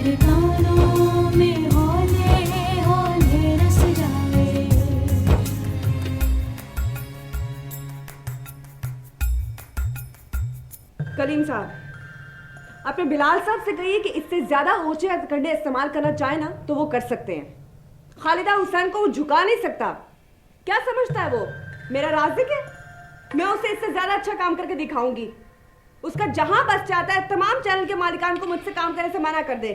मेरे कानों में हौले हौले रस जाए। करीम साहब, अपने बिलाल साहब से कहिए कि इससे ज्यादा होशे हथकंडे इस्तेमाल करना चाहे ना तो वो कर सकते हैं। खालिदा हुसैन को वो झुका नहीं सकता। क्या समझता है वो मेरा राज़िक है? मैं उसे इससे ज्यादा अच्छा काम करके दिखाऊंगी। उसका जहां बस चाहता है तमाम चैनल के मालिकान को मुझसे काम करने से मना कर दे।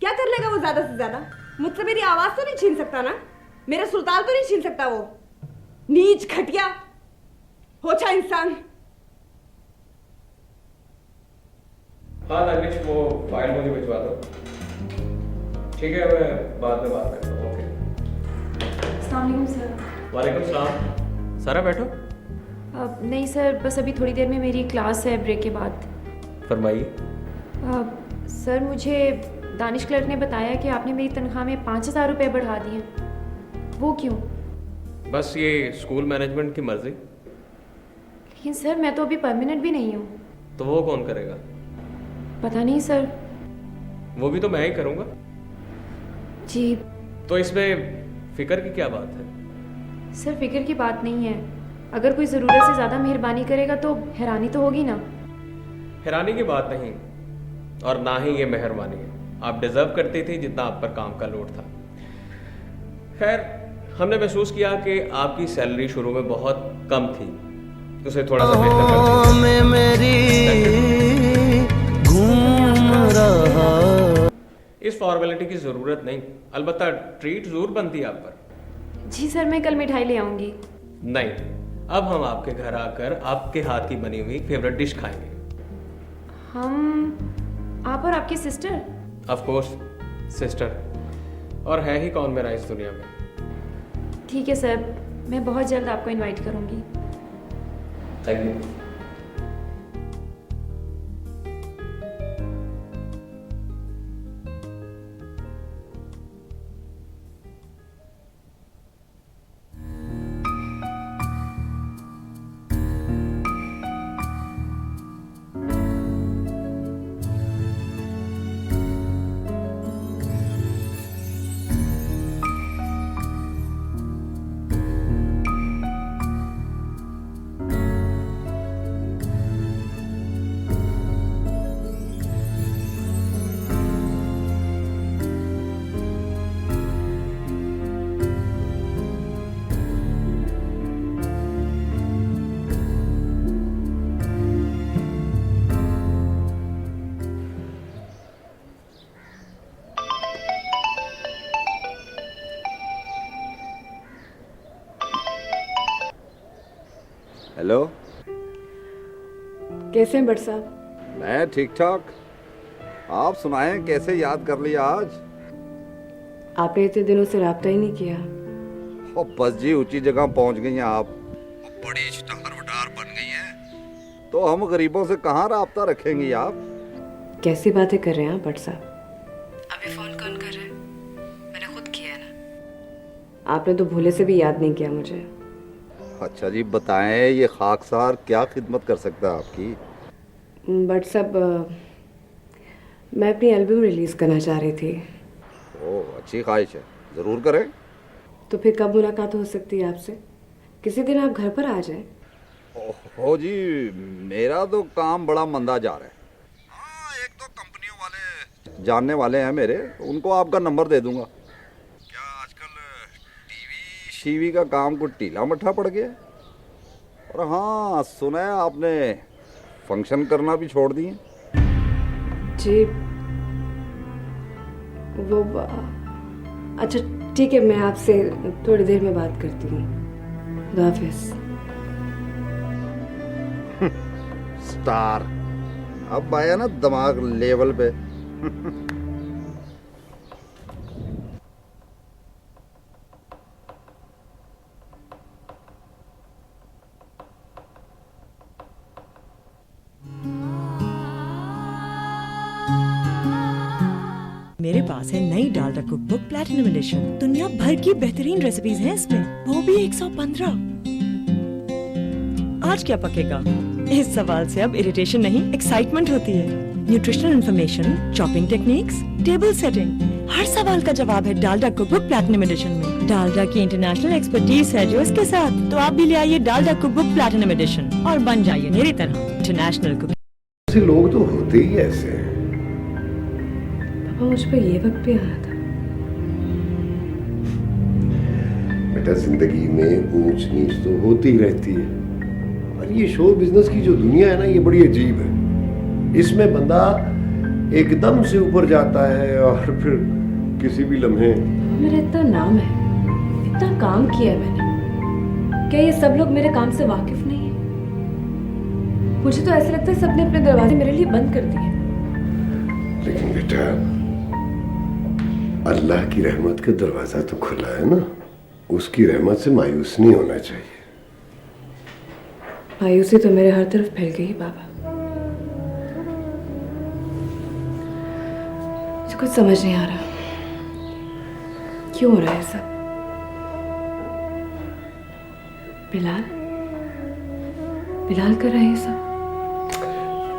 क्या कर लेगा वो ज्यादा से ज्यादा? मुझसे मेरी आवाज तो नहीं छीन सकता ना, मेरा सुल्तान तो नहीं छीन सकता वो। नीच, घटिया, होछा इंसान। हाँ नागेश, वो फाइल मुझे भिजवा दो। ठीक है, मैं बाद में बात करता हूँ। ओके। अस्सलाम वालेकुम सर। वालेकुम सलाम। सारा बैठो। नहीं सर, बस अभी थोड़ी देर में मेरी क्लास है ब्रेक के बाद। फरमाइए। सर, मुझे दानिश क्लर्क ने बताया कि आपने मेरी तनख्वाह में 5,000 रुपये बढ़ा दिए। वो क्यों? बस ये स्कूल मैनेजमेंट की मर्जी। लेकिन सर, मैं तो अभी परमानेंट भी नहीं हूँ। तो वो कौन करेगा? पता नहीं सर। वो भी तो मैं ही करूँगा। जी तो इसमें फिक्र की क्या बात है? सर, फिक्र की बात नहीं है। अगर कोई ज़रूरत से ज़्यादा मेहरबानी करेगा तो हैरानी तो होगी ना। हैरानी की बात नहीं, और ना ही ये मेहरबानी है। आप डिजर्व करती थी जितना आप पर काम का लोड था। खैर, हमने महसूस किया कि आपकी सैलरी शुरू में बहुत कम थी, उसे थोड़ा सा बेहतर कर दिया। मेरी घूम रहा। इस फॉर्मेलिटी की जरूरत नहीं, अलबत्ता ट्रीट जरूर बनती है आप पर। जी सर, मैं कल मिठाई ले आऊँगी। नहीं, अब हम आपके घर आकर आपके हाथ की बनी हुई फेवरेट डिश खाएंगे। हम, आप और आपकी सिस्टर? ऑफ कोर्स सिस्टर, और है ही कौन मेरा इस दुनिया में। ठीक है सर, मैं बहुत जल्द आपको इनवाइट करूँगी। Thank you. हेलो। कैसे हैं बट साहब? मैं ठीक ठाक। आप सुनाएं, कैसे याद कर लिया आज? आपने इतने दिनों से राब्ता ही नहीं किया। और बस जी, ऊंची जगह पहुंच गई हैं आप, बड़ी स्टार वटार बन गई हैं, तो हम गरीबों से कहाँ राब्ता रखेंगी आप? कैसी बातें कर रहे हैं आप बट साहब? अभी फोन कौन कर रहा है? मैंने खुद किया ना। आपने तो भूले से भी याद नहीं किया मुझे। अच्छा जी, बताएं, ये खाकसार क्या खिदमत कर सकता है आपकी? बट साहब, मैं अपनी एल्बम रिलीज़ करना चाह रही थी। ओह, अच्छी ख्वाहिश है, ज़रूर करें। तो फिर कब मुलाकात हो सकती है आपसे? किसी दिन आप घर पर आ जाएं। ओहो जी, मेरा तो काम बड़ा मंदा जा रहा है। हाँ, एक दो कंपनियों वाले जानने वाले हैं मेरे, उनको आपका नंबर दे दूंगा। क्या आजकल टीवी शीवी का काम कुछ ढीला मट्ठा पड़ गया है? और हाँ, सुना है आपने फंक्शन करना भी छोड़ दिए? जी, वो अच्छा ठीक है, मैं आपसे थोड़ी देर में बात करती हूँ। खुदा हाफिज़। स्टार अब आया ना दिमाग लेवल पे। मेरे पास है नई डालडा कुकबुक प्लैटिनम एडिशन। दुनिया भर की बेहतरीन रेसिपीज हैं इसमें, वो भी 115। आज क्या पकेगा, इस सवाल से अब इरिटेशन नहीं, एक्साइटमेंट होती है। Nutritional information, chopping techniques, table setting, हर सवाल का जवाब है डालडा कुकबुक प्लैटिनम एडिशन में। डालडा की इंटरनेशनल एक्सपर्टीज है जो इसके साथ, तो आप भी ले आइए डालडा कुकबुक प्लैटिनम एडिशन और बन जाइए मेरी तरह इंटरनेशनल कुक। ऐसे लोग तो होते ही ऐसे हैं। पापा मुझ पर ये वक्त भी आया था। बेटा, जिंदगी में ऊंच नीच तो होती ही रहती है, और ये शो बिजनेस की जो दुनिया है ना, ये बड़ी अजीब है। इसमें बंदा एकदम से ऊपर जाता है और फिर किसी भी लम्हे। मेरा इतना नाम है, इतना काम किया है मैंने, क्या ये सब लोग मेरे काम से वाकिफ नहीं है? मुझे तो ऐसा लगता है सबने अपने दरवाजे मेरे लिए बंद कर दिए। लेकिन बेटा, अल्लाह की रहमत का दरवाजा तो खुला है ना, उसकी रहमत से मायूस नहीं होना चाहिए। मायूसी तो मेरे हर तरफ फैल गई बाबा। मुझे कुछ समझ नहीं आ रहा, क्यों हो रहा है सब? बिलाल बिलाल कर रहा है ये सब?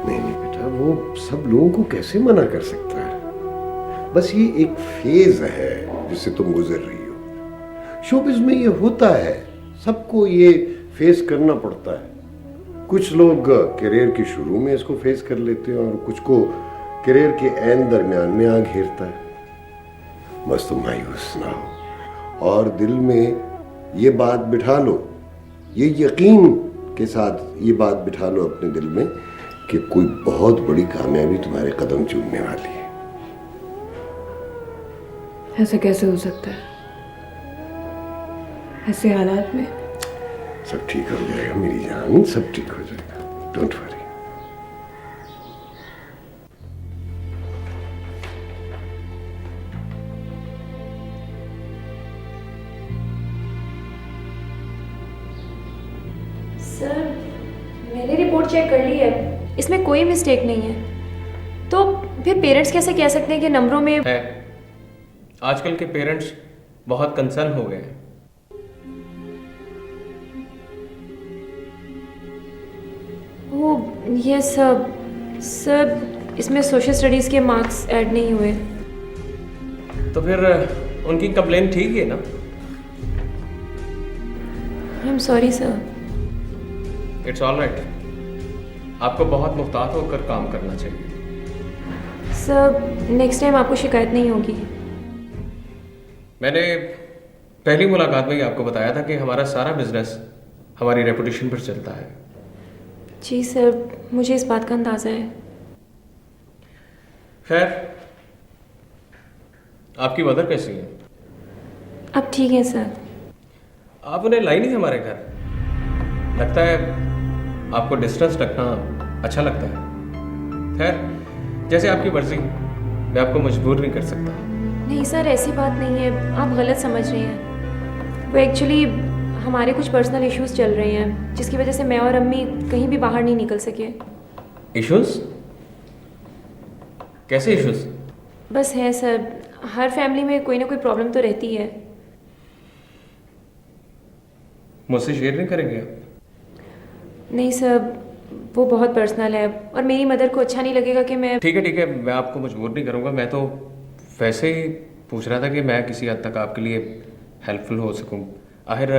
नहीं नहीं बेटा, वो सब लोगों को कैसे मना कर सकता है? बस ये एक फेज है जिससे तुम गुजर रही हो। शोबिज़ में ये होता है, सबको ये फेस करना पड़ता है। कुछ लोग करियर के शुरू में इसको फेस कर लेते हैं और कुछ को करियर के एंड दरमियान में आ घेरता है। बस तुम मायूस ना हो और दिल में ये बात बिठा लो, ये यकीन के साथ ये बात बिठा लो अपने दिल में कि कोई बहुत बड़ी कामयाबी तुम्हारे कदम चूमने वाली है। ऐसा कैसे हो सकता है? ऐसे हालात में सब ठीक हो जाएगा मेरी जान, सब ठीक हो जाएगा, डोंट वरी। सर, मैंने रिपोर्ट चेक कर ली है, इसमें कोई मिस्टेक नहीं है। तो फिर पेरेंट्स कैसे कह सकते हैं कि नंबरों में है। आजकल के पेरेंट्स बहुत कंसर्न हो गए हैं। वो ये सब इसमें सोशल स्टडीज़ के मार्क्स ऐड नहीं हुए। तो फिर उनकी कंप्लेन ठीक है ना? I am sorry sir. It's all right. आपको बहुत मुहतात होकर काम करना चाहिए। सर, नेक्स्ट टाइम आपको शिकायत नहीं होगी। मैंने पहली मुलाकात में ही आपको बताया था कि हमारा सारा बिजनेस हमारी रेपुटेशन पर चलता है। जी सर, मुझे इस बात का अंदाज़ा है। खैर, आपकी मदर कैसी है? अब ठीक है सर। आप उन्हें लाई नहीं हमारे घर? लगता है आपको डिस्टेंस रखना अच्छा लगता है। खैर, जैसे आपकी मर्जी, मैं आपको मजबूर नहीं कर सकता। नहीं सर, ऐसी बात नहीं है, आप गलत समझ रहे हैं। वो एक्चुअली हमारे कुछ पर्सनल इश्यूज चल रहे हैं जिसकी वजह से मैं और अम्मी कहीं भी बाहर नहीं निकल सके। इश्यूज? कैसे इश्यूज? बस है सर, हर फैमिली में कोई ना कोई प्रॉब्लम तो रहती है। मुझसे शेयर नहीं करेंगे आप? नहीं सर, वो बहुत पर्सनल है और मेरी मदर को अच्छा नहीं लगेगा कि मैं। ठीक है, मैं आपको मजबूर नहीं करूँगा। मैं तो वैसे ही पूछ रहा था कि मैं किसी हद तक आपके लिए हेल्पफुल हो सकूँ। आखिर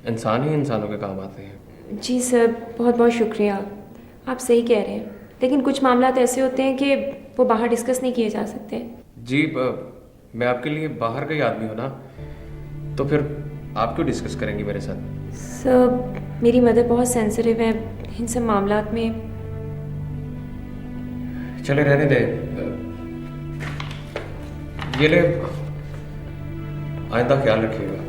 इंसान ही इंसानों के काम आते हैं। जी सर, बहुत बहुत शुक्रिया, आप सही कह रहे हैं, लेकिन कुछ मामलात ऐसे होते हैं कि वो बाहर डिस्कस नहीं किए जा सकते। जी, मैं आपके लिए बाहर का ही आदमी हूँ ना, तो फिर आप क्यों डिस्कस करेंगी मेरे साथ? सर, मेरी मदर बहुत सेंसिटिव है इन सब मामलात में। चले रहने दे। ये ले, आइंदा ख्याल रखिएगा।